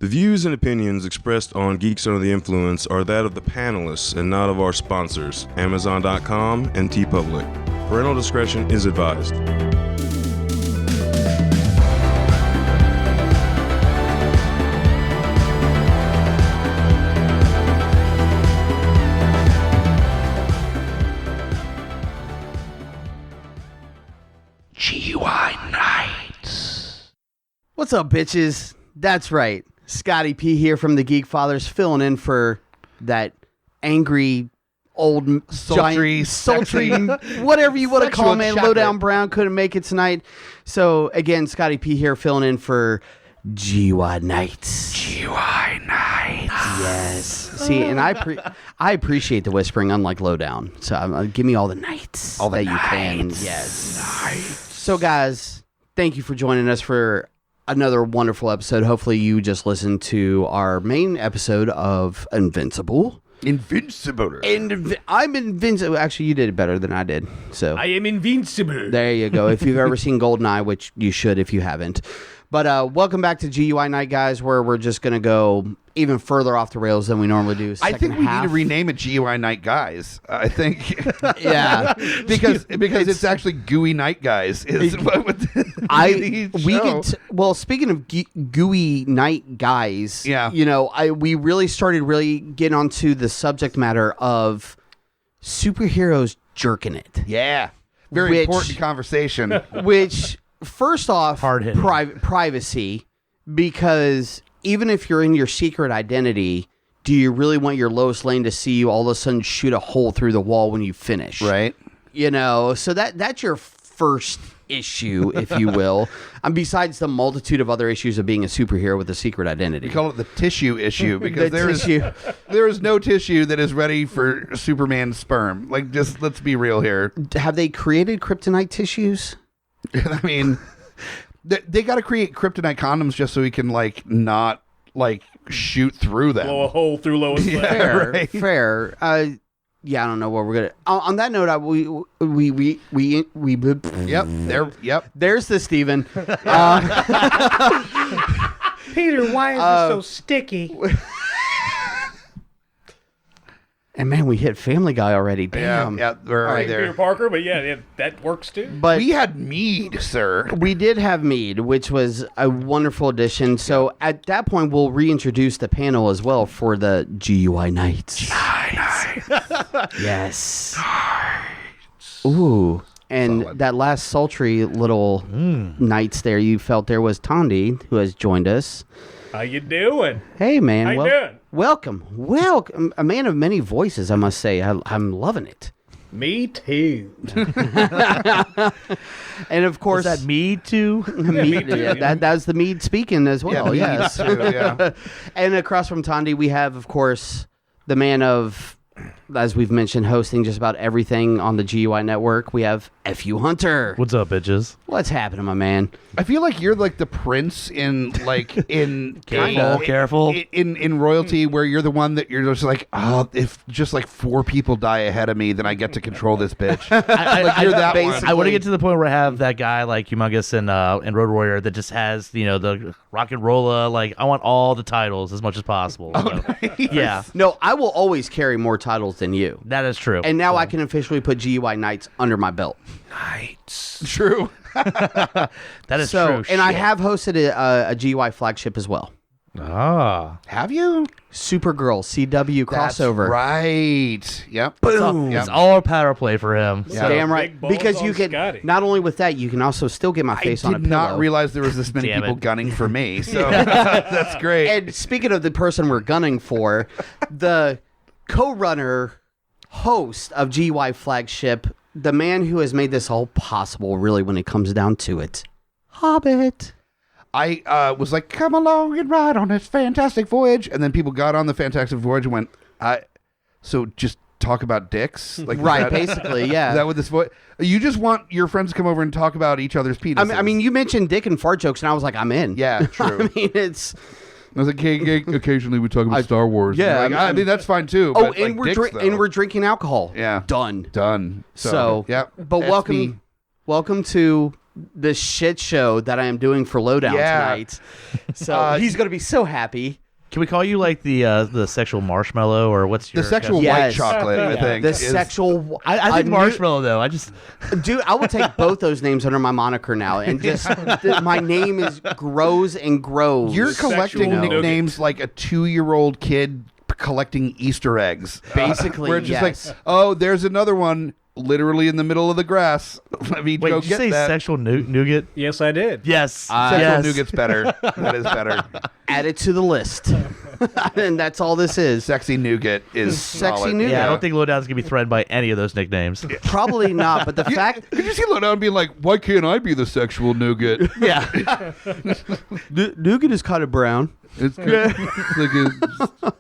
The views and opinions expressed on Geeks Under the Influence are that of the panelists and not of our sponsors, Amazon.com and TeePublic. Parental discretion is advised. GUI Nights. What's up, bitches? That's right. Scotty P here from the Geekfathers, filling in for that angry, old, Sultry, whatever you want to call him, man. chocolate. Lowdown Brown couldn't make it tonight. So, again, Scotty P here, filling in for GUI Nights. GUI Nights. Yes. See, and I appreciate the whispering, unlike Lowdown. So, give me all the nights All the that you can. nights. Yes. Nights. So, guys, thank you for joining us for another wonderful episode. Hopefully, you just listened to our main episode of Invincible. Invincible. I'm invincible. Actually, you did it better than I did. So I am invincible. there you go. If you've ever seen GoldenEye, which you should if you haven't. But welcome back to GUI Night, guys, where we're just going to go even further off the rails than we normally do. I think we need to rename it GUI Night Guys. I think. Yeah. because it's actually GUI Night Guys. Is what would Well, speaking of GUI Night guys, Yeah. you know, we really started getting onto the subject matter of superheroes jerking it. Yeah. Very Which- important conversation. Which, first off, Hard-hitting. privacy, because even if you're in your secret identity, do you really want your Lois Lane to see you all of a sudden shoot a hole through the wall when you finish? Right. You know, so that's your first issue, if you will. Besides the multitude of other issues of being a superhero with a secret identity. We call it the tissue issue because The tissue. there is no tissue that is ready for Superman's sperm. Like, just let's be real here. Have they created kryptonite tissues? I mean, they got to create kryptonite condoms just so he can not shoot through them. Blow a hole through Lois Lane. Fair, right. fair. Yeah, I don't know what we're gonna. On that note, we Yep. There. Yep. there's the Steven. Peter, why is it so sticky? And man, we hit Family Guy already. Damn. Yeah. We're right Peter there. Parker, but yeah, that works too. But We had mead, sir. we did have Mead, which was a wonderful addition. So at that point, we'll reintroduce the panel as well for the GUI Nights. Yes. Ooh. And Solid. that last sultry little nights there you felt there was Thandi, who has joined us. How you doing? Hey, man. How you doing? Welcome. A man of many voices, I must say. I'm loving it. Me too. And of course, Was that me too? Mead, yeah, that's the Mead speaking as well. mead Yes. too, yeah. And across from Thandi, we have, of course, the man of, as we've mentioned, hosting just about everything on the GUI network. We have FU Hunter. What's up, bitches? What's happening, my man? I feel like you're like the prince in Careful. in royalty, where you're the one that you're just like, if just like 4 people die ahead of me, then I get to control this bitch. You're that one. I want to get to the point where I have that guy like Humongous and Road Warrior that just has the rock and rolla. Like, I want all the titles as much as possible. So, yeah, No, I will always carry more titles than you. that is true. And now I can officially put GUI Nights under my belt. True. that is So, true. and I have hosted a GUI flagship as well. Have you? Supergirl CW crossover. That's right. Yep. Boom. It's all power play for him. Yeah. Damn right. Big balls Because you on can Scotty. not only with that, you can also still get my I face on a did pillow. not realize there was this many Damn people it. gunning for me. So that's great. And speaking of the person we're gunning for, the co-runner host of GUI flagship, the man who has made this all possible, really, when it comes down to it, Hobbit. I was like, come along and ride on this fantastic voyage. And then people got on the fantastic voyage and went, so just talk about dicks? Like, Right, basically, yeah. Is that what this voice? You just want your friends to come over and talk about each other's penises. I mean, you mentioned dick and fart jokes, and I was like, I'm in. Yeah, true. I mean, it's... I was like, hey, occasionally we talk about Star Wars. yeah, Like, I mean, that's fine too. Oh, but, and like, dicks, though. we're drinking alcohol. Yeah. Done. Done. So, yeah. but That's welcome me. to the shit show that I am doing for Lowdown tonight. So he's going to be so happy. Can we call you like the sexual marshmallow, or what's your The sexual white chocolate, I think. The sexual... I think marshmallow, though. Dude, I will take both those names under my moniker now, and just my name grows and grows. You're collecting Sexual nicknames like a 2-year-old kid collecting Easter eggs. Basically, We're just yes. like, oh, there's another one literally in the middle of the grass. Let me Wait, go did you get say that. sexual nougat? Yes, I did. Yes. Sexual yes. nougat's better. That is better. Add it to the list. And that's all this is. Sexy nougat is Sexy solid. nougat. Yeah, I don't think Lowdown's going to be threatened by any of those nicknames. Probably not, but the fact... Could you see Lowdown being like, why can't I be the sexual nougat? Yeah. Nougat is kind of brown. It's good. It's like a,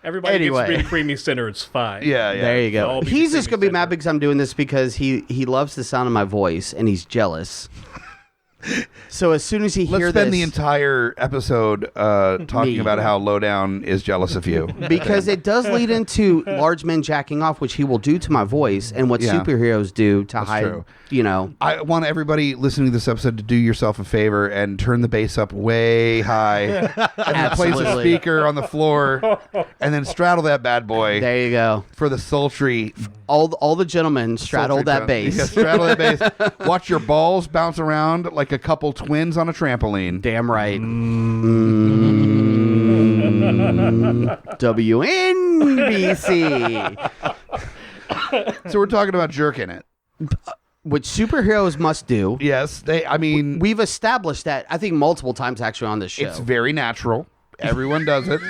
Everybody Anyway. gets to be the creamy center. It's fine. yeah, yeah. There you I'll go. be He's the just going to be creamy mad center. because I'm doing this because he loves the sound of my voice and he's jealous. So as soon as he Let's hears spend this... the entire episode talking Me. about how Lowdown is jealous of you. because it does lead into large men jacking off, which he will do to my voice, and what Yeah. superheroes do to hide, true. you know. I want everybody listening to this episode to do yourself a favor and turn the bass up way high and then place a Absolutely. speaker on the floor and then straddle that bad boy There you go. for the sultry All the gentlemen straddle sultry that tone. bass. Yeah, straddle that bass. Watch your balls bounce around like a couple twins on a trampoline. Damn right. WNBC. So we're talking about jerking it. Which superheroes must do. Yes, I mean, We've established that, I think, multiple times actually on this show. it's very natural. Everyone does it.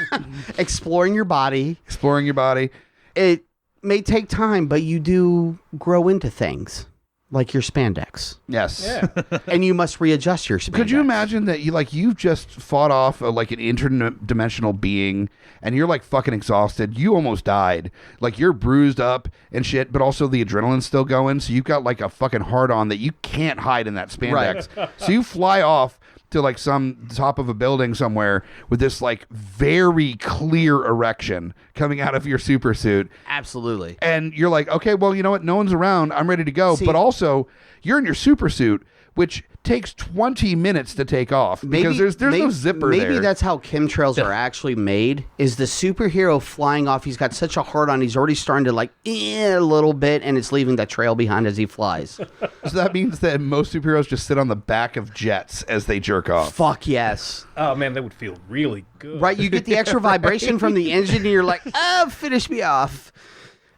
Exploring your body. Exploring your body. It may take time, but you do grow into things. Like your spandex. Yes. Yeah. And you must readjust your spandex. Could you imagine that you've just fought off like an interdimensional being and you're like fucking exhausted. You almost died. Like you're bruised up and shit, but also the adrenaline's still going. So you've got like a fucking hard on that you can't hide in that spandex. So you fly off to like some top of a building somewhere with this like very clear erection coming out of your super suit. Absolutely. And you're like, okay, well, you know what? No one's around. I'm ready to go. See- but also, you're in your super suit, which takes 20 minutes to take off because there's no zipper there. Maybe that's how chemtrails are actually made. Is the superhero flying off? He's got such a hard on. He's already starting to like a little bit, and it's leaving that trail behind as he flies. So that means that most superheroes just sit on the back of jets as they jerk off. Fuck yes. Oh man, that would feel really good. Right, you get the extra vibration from the engine, and you're like, finish me off.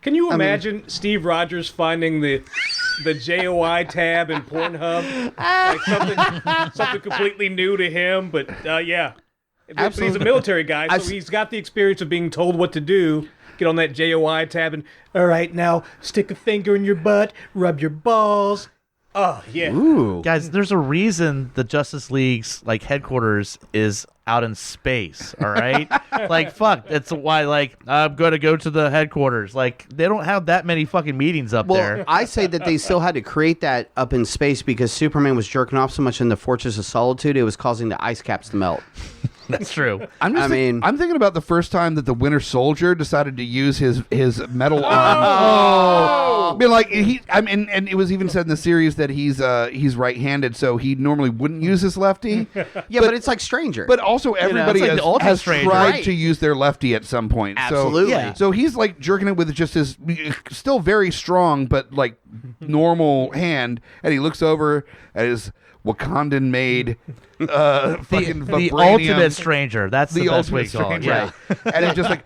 Can you imagine Steve Rogers finding the JOI tab in Pornhub? Like something completely new to him, but yeah. But he's a Absolutely. military guy, I've so he's got the experience of being told what to do. Get on that JOI tab and, all right, now stick a finger in your butt, rub your balls. Oh, yeah. Ooh. Guys, there's a reason the Justice League's like headquarters is out in space, all right? Like, fuck, that's why, like, I'm going to go to the headquarters. Like, they don't have that many fucking meetings up Well, there. I say that they still had to create that up in space because Superman was jerking off so much in the Fortress of Solitude, it was causing the ice caps to melt. That's true. I'm thinking about the first time that the Winter Soldier decided to use his metal arm. I mean, like and it was even said in the series that he's right-handed, so he normally wouldn't use his lefty. Yeah, but it's like Stranger. But also everybody it's like has, the Ultra has Stranger. tried Right. to use their lefty at some point. Absolutely. So, Yeah. so he's like jerking it with just his still very strong but like normal hand, and he looks over at his Wakandan made fucking The vibranium. ultimate stranger. That's the best way ultimate to call it. stranger. Yeah. And it just like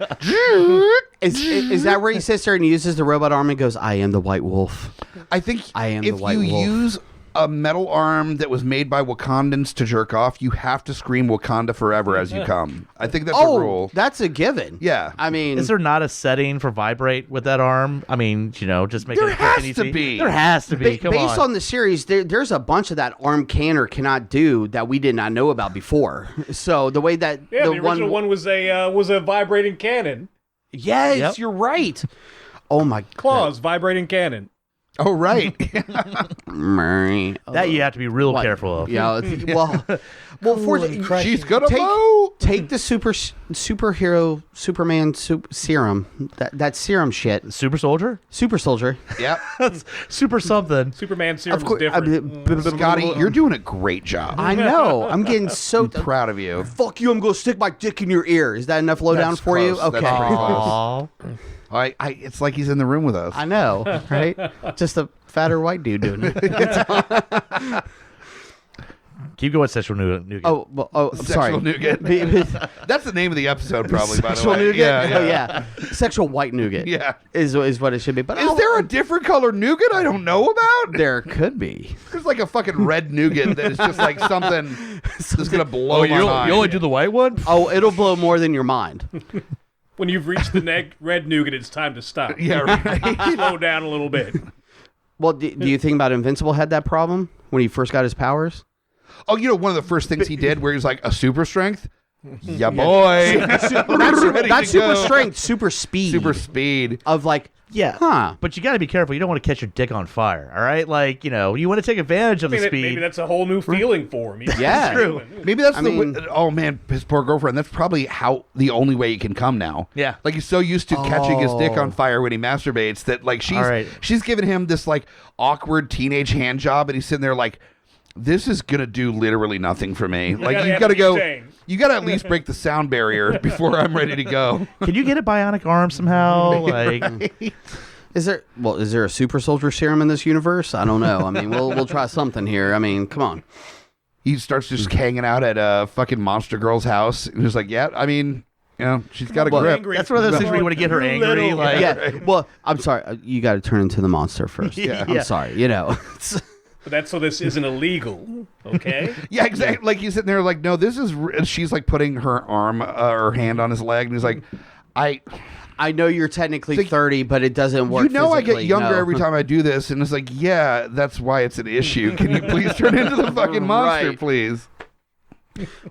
Is that where he sits there and uses the robot arm and goes, I am the White Wolf? I think I am if the White you Wolf. use a metal arm that was made by Wakandans to jerk off, you have to scream Wakanda forever as you come. I think that's a rule. That's a given. Yeah. I mean, Is there not a setting for vibrate with that arm? I mean, just make There it has quick and to easy. be. There has to be. Come based on. on the series, there's a bunch of that arm can or cannot do that we did not know about before. So the way that Yeah, the original one was a vibrating cannon. Yes, Yep. you're right. Oh my Claws, vibrating cannon. Oh, right. That you have to be real careful of. Yeah. She's gonna take, blow. take the superhero Superman serum. That serum shit. Super soldier? Super soldier. Yep. Super something. Superman serum's Of course, different. Scotty, you're doing a great job. I know. I'm getting so I'm proud of you. Fuck you! I'm gonna stick my dick in your ear. Is that enough lowdown That's for you? close. Okay. That's pretty close. Aw. It's like he's in the room with us. I know, right? Just a fatter white dude doing it. Keep going, sexual nougat. I'm sorry. Sexual nougat. That's the name of the episode, probably. By the Sexual way. nougat. Yeah, Oh yeah, sexual white nougat. Yeah. is what it should be. But Is there a different color nougat I don't know about? There could be. There's like a fucking red nougat that is just like something that's gonna blow my mind. You only do the white one? Oh, it'll blow more than your mind. When you've reached the red nougat, it's time to stop. Yeah, right. Slow down a little bit. Well, do you think about Invincible had that problem when he first got his powers? Oh, one of the first things he did where he was like a super strength? Yeah, boy. Not Ready to super go. strength, super speed. Super speed. Of like, Yeah. huh. But you got to be careful. You don't want to catch your dick on fire, all right? Like, you want to take advantage of the speed. Maybe that's a whole new feeling for him. Yeah. True. Maybe that's mean- oh man, his poor girlfriend. That's probably the only way he can come now. Yeah. Like he's so used to catching his dick on fire when he masturbates that like All right. she's giving him this like awkward teenage hand job and he's sitting there like, this is gonna do literally nothing for me. Like gotta you have gotta a go. butane. You gotta at least break the sound barrier before I'm ready to go. Can you get a bionic arm somehow? Like, Is there a super soldier serum in this universe? I don't know. I mean, we'll try something here. I mean, come on. He starts just hanging out at a fucking monster girl's house and he's like, yeah, I mean, she's got a Well, grip. angry. that's one of those things where you want to get her angry. Little. Like, Yeah. Well, I'm sorry. You got to turn into the monster first. Yeah. I'm sorry. But that's so this isn't illegal, okay? Yeah, exactly. Like he's sitting there, like, no, this is. And she's like putting her arm, her hand on his leg, and he's like, I know you're technically It's like, 30, but it doesn't work. I get physically, younger no. every time I do this, and it's like, yeah, that's why it's an issue. Can you please turn into the fucking monster, Right. please?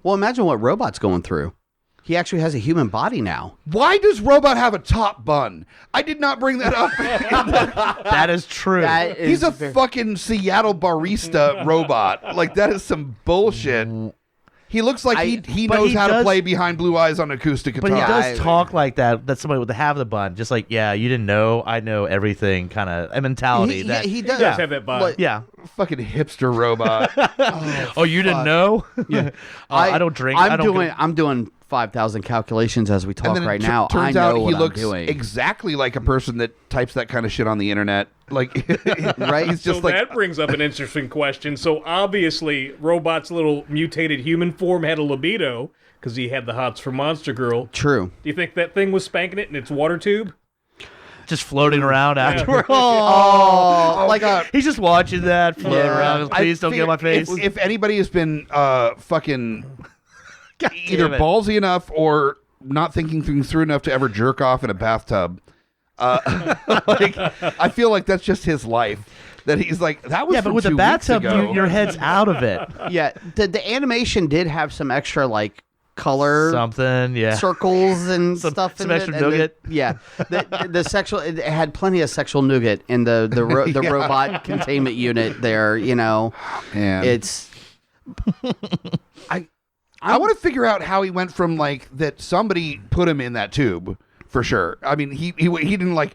Well, imagine what Robot's going through. He actually has a human body now. Why does Robot have a top bun? I did not bring that up. that is true. That is He's a very- fucking Seattle barista robot. Like that is some bullshit. He looks like he but knows he how to does- play Behind Blue Eyes on acoustic guitar. But he I- does talk like that. That's somebody with the have the bun. Just like, yeah, you didn't know. I know everything kind of a mentality. He, that, he does. He does have that vibe. Like, yeah. Fucking hipster robot. Oh, you didn't know? Yeah. I don't drink. I'm doing 5,000 calculations as we talk then right it now. turns I know out what he I'm looks doing. exactly like a person that types that kind of shit on the internet. Like, Right? He's just So like, that brings up an interesting question. So obviously, Robot's little mutated human form had a libido because he had the hots for Monster Girl. True. Do you think that thing was spanking it in its water tube? Just floating around afterward. Oh, like He's just watching that float Yeah. around. Please don't get in my face. If anybody has been fucking God either damn it. ballsy enough or not thinking things through enough to ever jerk off in a bathtub, like I feel like that's just his life. That he's like, that was Yeah, but from with the 2 weeks bathtub, ago. your head's out of it. yeah, the animation did have some extra like color Something, yeah. circles and Some- stuff. some in extra it, and nougat. the sexual. It had plenty of sexual nougat in the Yeah. robot containment unit there. Man. It's. I want to figure out how he went from like that. Somebody put him in that tube for sure. I mean, he didn't like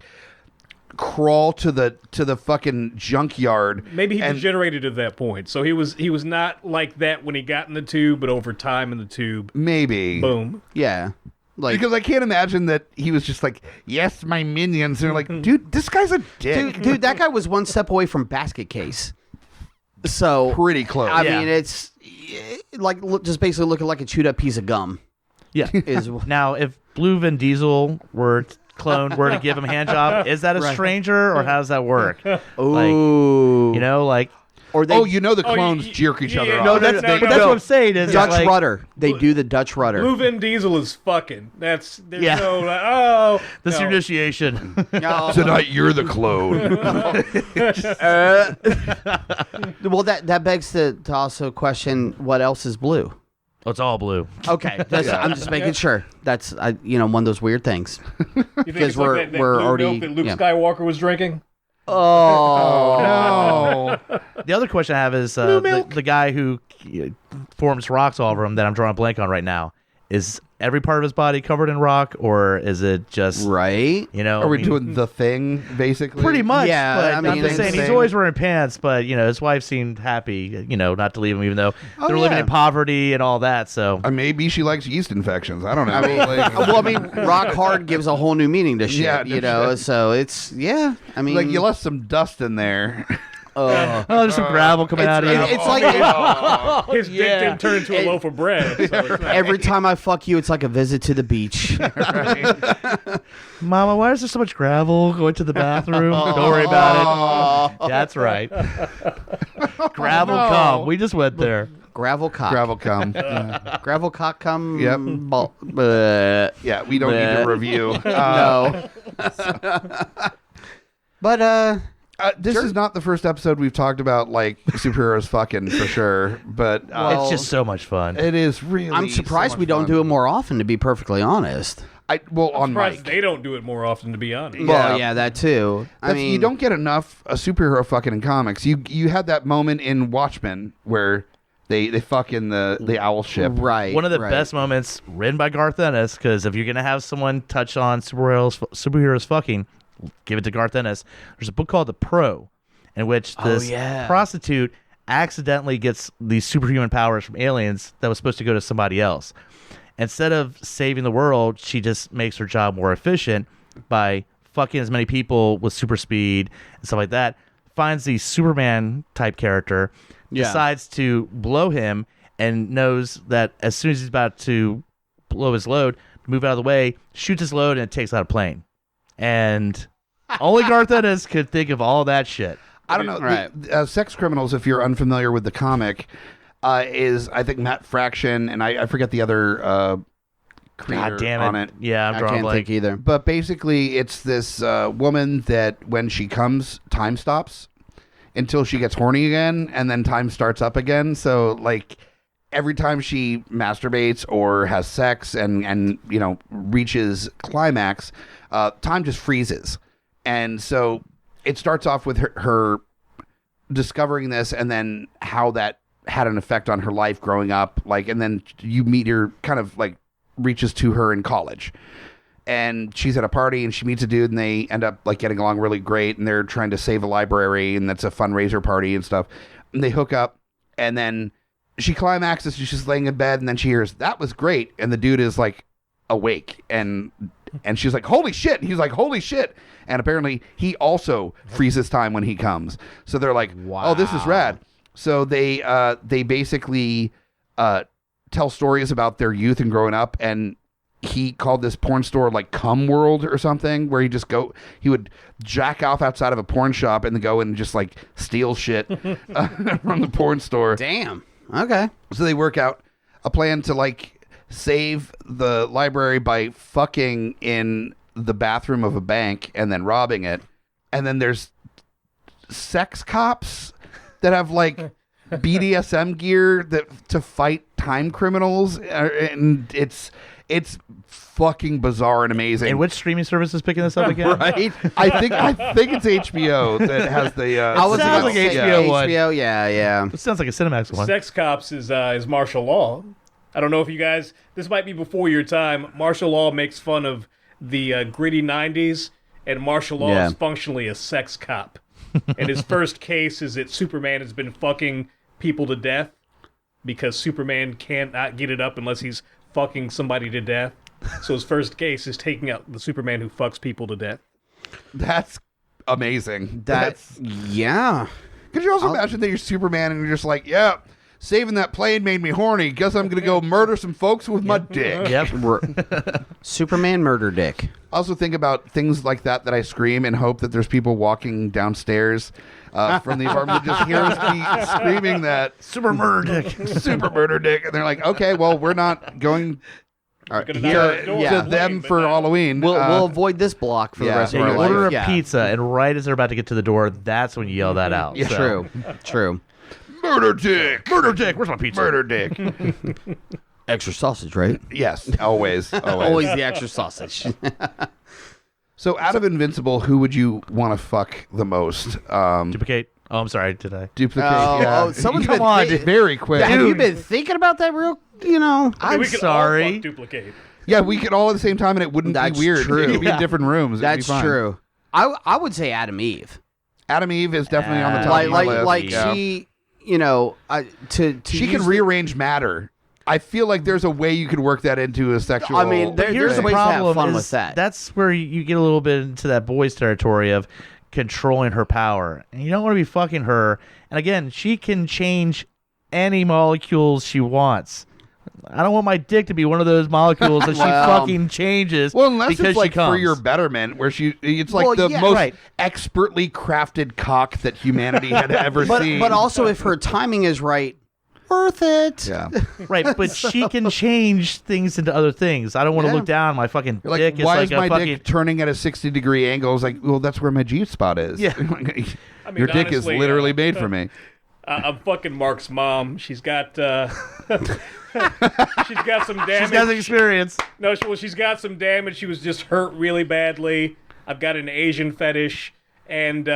crawl to the fucking junkyard. Maybe he and- degenerated at that point. So he was not like that when he got in the tube, but over time in the tube, Maybe. boom. Yeah. Like Because I can't imagine that he was just like, yes, my minions. And they're like, dude, this guy's a dick. dude, that guy was one step away from basket case. So Pretty close. I Yeah. mean, it's like just basically looking like a chewed up piece of gum. Yeah. Is Now, if Blue Vin Diesel were cloned, were to give him a hand job, is that a Right. stranger or how does that work? ooh, Like, or they the Oh, clones y- jerk each other yeah, off. no, that's, no, but no, that's no. what I'm saying is Dutch like, rudder. They do the Dutch rudder. Blue Vin Diesel is fucking. There's Yeah. no like, oh. This no. initiation. No. Tonight you're the clone. Well, that begs to also question what else is blue. Oh, it's all blue. Okay, I'm just making sure. That's one of those weird things. You think it's we're- like that we're blue already- milk that Luke yeah. Skywalker was drinking? Oh. No. The other question I have is the guy who forms rocks all over him that I'm drawing a blank on right now. Is every part of his body covered in rock, or is it just Right? You know, Are we doing the thing, basically? pretty much? Yeah, but I I'm mean, just saying he's thing. always wearing pants, but his wife seemed happy, not to leave him, even though they're living yeah. in poverty and all that. So Maybe she likes yeast infections. I don't know. Rock hard gives a whole new meaning to shit, Yeah, no shit. So it's, I mean. like you left some dust in there. oh, there's some gravel coming out of you. It's like His dick didn't turn into a loaf of bread. So it's not- every time I fuck you, it's like a visit to the beach. Mama, why is there so much gravel going to the bathroom? Don't worry about it. That's right. Gravel no. cum. We just went there. Gravel cock. Gravel cum. Yeah. Gravel cock cum. Yep. Yeah, we don't need to review. No. But This is not the first episode we've talked about like superheroes fucking for sure, but It's just so much fun. it is really. I'm surprised so we much don't fun. do it more often, to be perfectly honest. On surprised mic. they don't do it more often, to be honest. Well, yeah, that too. I mean, You don't get enough a superhero fucking in comics. You had that moment in Watchmen where they fuck in the owl ship. right. One of the right. best moments written by Garth Ennis, because if you're going to have someone touch on superheroes fucking, give it to Garth Ennis. There's a book called The Pro, in which this prostitute accidentally gets these superhuman powers from aliens that was supposed to go to somebody else. Instead of saving the world, she just makes her job more efficient by fucking as many people with super speed and stuff like that. Finds the Superman type character, decides to blow him, and knows that as soon as he's about to blow his load, move out of the way, shoots his load, and it takes out a plane. And only Garth Ennis could think of all that shit. I don't know. Right. Sex Criminals, if you're unfamiliar with the comic, is I think Matt Fraction and I forget the other creator God damn it. on it. Yeah, I'm I drawing can't blank. think either. But basically, it's this woman that when she comes, time stops until she gets horny again, and then time starts up again. So, like, every time she masturbates or has sex and reaches climax, time just freezes. And so it starts off with her discovering this, and then how that had an effect on her life growing up. Like, and then you meet her, kind of like reaches to her in college, and she's at a party and she meets a dude, and they end up like getting along really great, and they're trying to save a library, and that's a fundraiser party and stuff, and they hook up, and then she climaxes. She's just laying in bed, and then she hears, "That was great," and the dude is like awake, and she's like, "Holy shit!" And he's like, "Holy shit!" And apparently he also freezes time when he comes. So they're like, "Oh, this is rad." So they basically tell stories about their youth and growing up, and he called this porn store like Cum World or something, where he would jack off outside of a porn shop and then go and just like steal shit from the porn store. Damn. Okay. So they work out a plan to like save the library by fucking in the bathroom of a bank and then robbing it. And then there's sex cops that have like BDSM gear to fight time criminals, and it's fucking bizarre and amazing. And which streaming service is picking this up again? Right. I think it's HBO that has the. I was Sounds about like to say HBO one. HBO, yeah. It sounds like a Cinemax one. Sex Cops is martial law. I don't know if you guys, this might be before your time. Martial law makes fun of the gritty 90s, and martial law is functionally a sex cop. And his first case is that Superman has been fucking people to death because Superman can't not get it up unless he's fucking somebody to death. So his first case is taking out the Superman who fucks people to death. That's amazing. Yeah. Could you also imagine that you're Superman and you're just like, yeah, saving that plane made me horny. Guess I'm gonna go murder some folks with my dick. Yep. Superman murder dick. I also think about things like that I scream and hope that there's people walking downstairs from the apartment that just hear us screaming that Super murder dick. super murder dick, and they're like, okay, well, we're not going Gonna here knock on the door to with a them plane, for but Halloween. We'll avoid this block for the rest Yeah, of you our life. order a Yeah. pizza, and right as they're about to get to the door, that's when you yell that out. Yeah, So- True. Murder dick. Murder dick. Where's my pizza? Murder dick. Extra sausage, right? Yes, always. Always the extra sausage. So out of Invincible, who would you want to fuck the most? Duplicate. Oh, I'm sorry. Did I? Duplicate. Oh, yeah. someone's Come been on, thi- very quick. Have you been thinking about that real? I mean, we could all sorry. fuck Duplicate. Yeah, we could all at the same time, and it wouldn't That's be weird. true. It would be in different rooms. It'd be That's fine. true. I would say Adam Eve. Adam Eve is definitely on the top of my list. Like Yeah. she, She can rearrange matter. I feel like there's a way you could work that into a sexual. I mean, But here's there's the ways to have problem: fun is with that. That's where you get a little bit into that boys' territory of controlling her power, and you don't want to be fucking her. And again, she can change any molecules she wants. I don't want my dick to be one of those molecules that she fucking changes. well, unless because it's like she comes. for your betterment, where it's like Well, the yeah, most right. expertly crafted cock that humanity had ever seen. but also if her timing is right, worth it. yeah, Right, but she can change things into other things. I don't want to Yeah. look down. My fucking you're like, dick is why like is my a fucking. dick turning at a 60-degree angle? It's like, well, that's where my G spot is. Yeah. Your dick is honestly, literally made for me. I'm fucking Mark's mom. She's got she's got some damage. She's got the experience. No, she's got some damage. She was just hurt really badly. I've got an Asian fetish. And,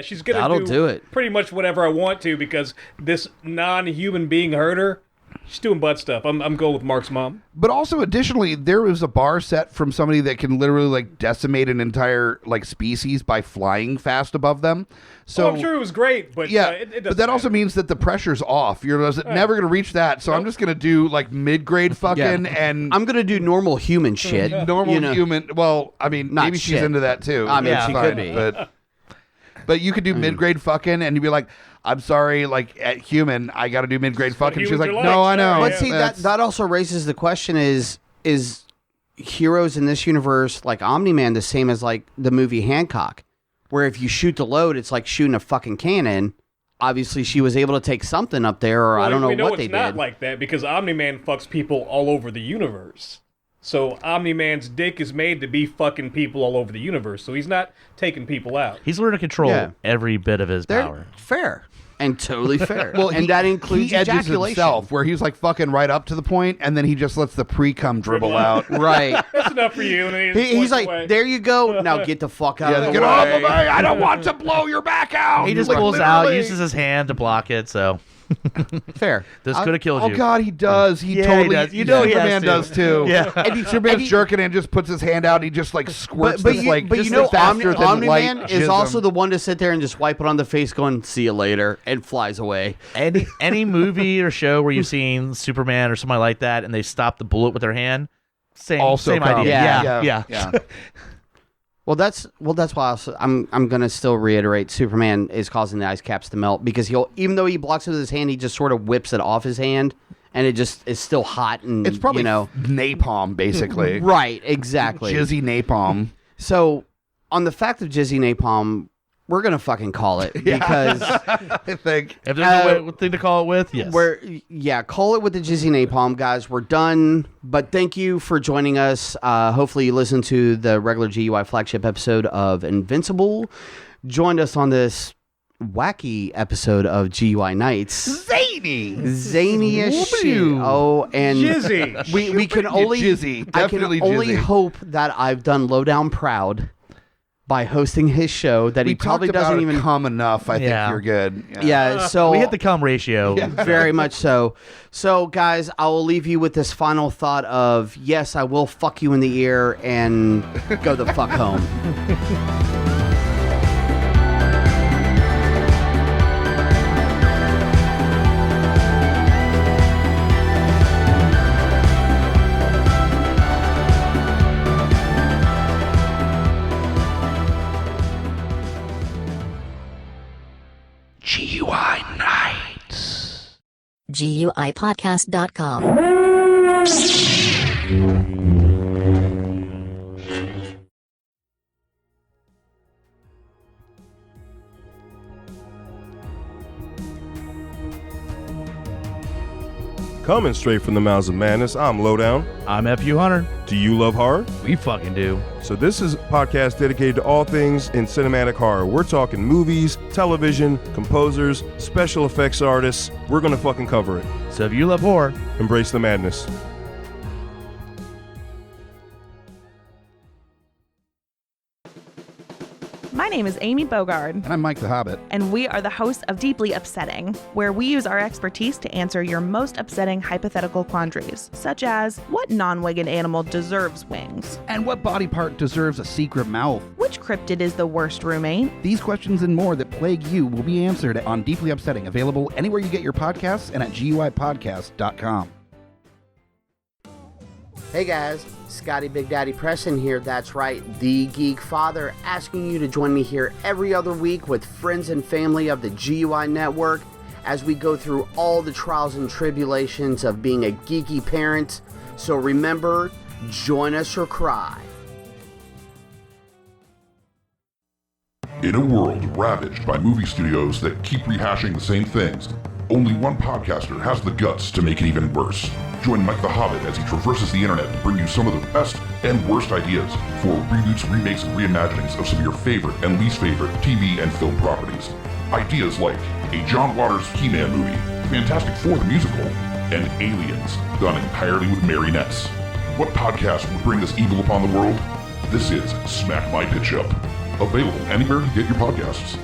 she's going That'll to do it. pretty much whatever I want to because this non-human being hurt her. She's doing butt stuff. I'm going with Mark's mom. But also, additionally, there was a bar set from somebody that can literally like decimate an entire like species by flying fast above them. So I'm sure it was great, but yeah, it doesn't but that also matter. means that the pressure's off. You're never gonna reach that. So I'm just gonna do like mid-grade fucking and I'm gonna do normal human shit. normal you know. human. Well, I mean, Not maybe she's shit. into that too. I mean, That's she fine, could be. But you could do mid-grade fucking, and you'd be like, "I'm sorry, like at human, I got to do mid-grade fucking." She's like, humans are "No, like, I know." sorry, But see, That's- that also raises the question: is heroes in this universe like Omni-Man the same as like the movie Hancock, where if you shoot the load, it's like shooting a fucking cannon. Obviously, she was able to take something up there, or I don't know we know what it's they not did. like that because Omni-Man fucks people all over the universe. So Omni-Man's dick is made to be fucking people all over the universe. So he's not taking people out. He's learning to control Yeah. every bit of his They're power. fair and totally fair. Well, that includes he edges ejaculation. himself, where he's like fucking right up to the point, and then he just lets the pre-cum dribble out. Right. That's enough for you. And then he just He's walks like, away. there you go. Now get the fuck out of Yeah, the get way. off of me! I don't want to blow your back out. He just Like, pulls out, literally. uses his hand to block it. So Fair. this could have killed Oh you. God, he does. He Yeah, he totally. does. You know he has Superman to. does too. Yeah. And Superman's jerking and just puts his hand out. And he just like squirts But this you, like but you just know, faster than Omni-Man light is jism. also the one to sit there and just wipe it on the face, going, "See you later," and flies away. Any movie or show where you've seen Superman or somebody like that, and they stop the bullet with their hand, same also same cum. idea. Yeah. Yeah. Well, that's why I'm gonna still reiterate Superman is causing the ice caps to melt because even though he blocks it with his hand, he just sort of whips it off his hand, and it just is still hot and It's probably napalm, basically. right, exactly. Jizzy napalm. So on the fact of Jizzy Napalm, we're gonna fucking call it because I think. If there's a thing to call it with, yes. call it with the Jizzy Napalm, guys. We're done, but thank you for joining us. Hopefully you listened to the regular GUI flagship episode of Invincible. Joined us on this wacky episode of GUI Nights. Zany as shit. Oh, and Jizzy. we can only Jizzy. I can Definitely only Jizzy. hope that I've done Lowdown proud by hosting his show that he We probably talked about doesn't it even. come enough. I Yeah. think you're good. Yeah, so we hit the cum ratio. very much so. So, guys, I will leave you with this final thought of yes, I will fuck you in the ear and go the fuck home. GUI Nights. GUIPodcast.com. Coming straight from the mouths of madness, I'm Lowdown. I'm FU Hunter. Do you love horror? We fucking do. So this is a podcast dedicated to all things in cinematic horror. We're talking movies, television, composers, special effects artists. We're gonna fucking cover it. So if you love horror, Embrace the madness. My name is Amy Bogard. And I'm Mike the Hobbit. And we are the hosts of Deeply Upsetting, where we use our expertise to answer your most upsetting hypothetical quandaries, such as, what non-winged animal deserves wings? And what body part deserves a secret mouth? Which cryptid is the worst roommate? These questions and more that plague you will be answered on Deeply Upsetting, available anywhere you get your podcasts and at GUIPodcast.com. Hey guys, Scotty Big Daddy Preston here. That's right, the Geek Father, asking you to join me here every other week with friends and family of the GUI network as we go through all the trials and tribulations of being a geeky parent. So remember, join us or cry. In a world ravaged by movie studios that keep rehashing the same things, only one podcaster has the guts to make it even worse. Join Mike the Hobbit as he traverses the internet to bring you some of the best and worst ideas for reboots, remakes, and reimaginings of some of your favorite and least favorite TV and film properties. Ideas like a John Waters He-Man movie, Fantastic Four the musical, and Aliens, done entirely with marionettes. What podcast would bring this evil upon the world? This is Smack My Pitch Up. Available anywhere you get your podcasts.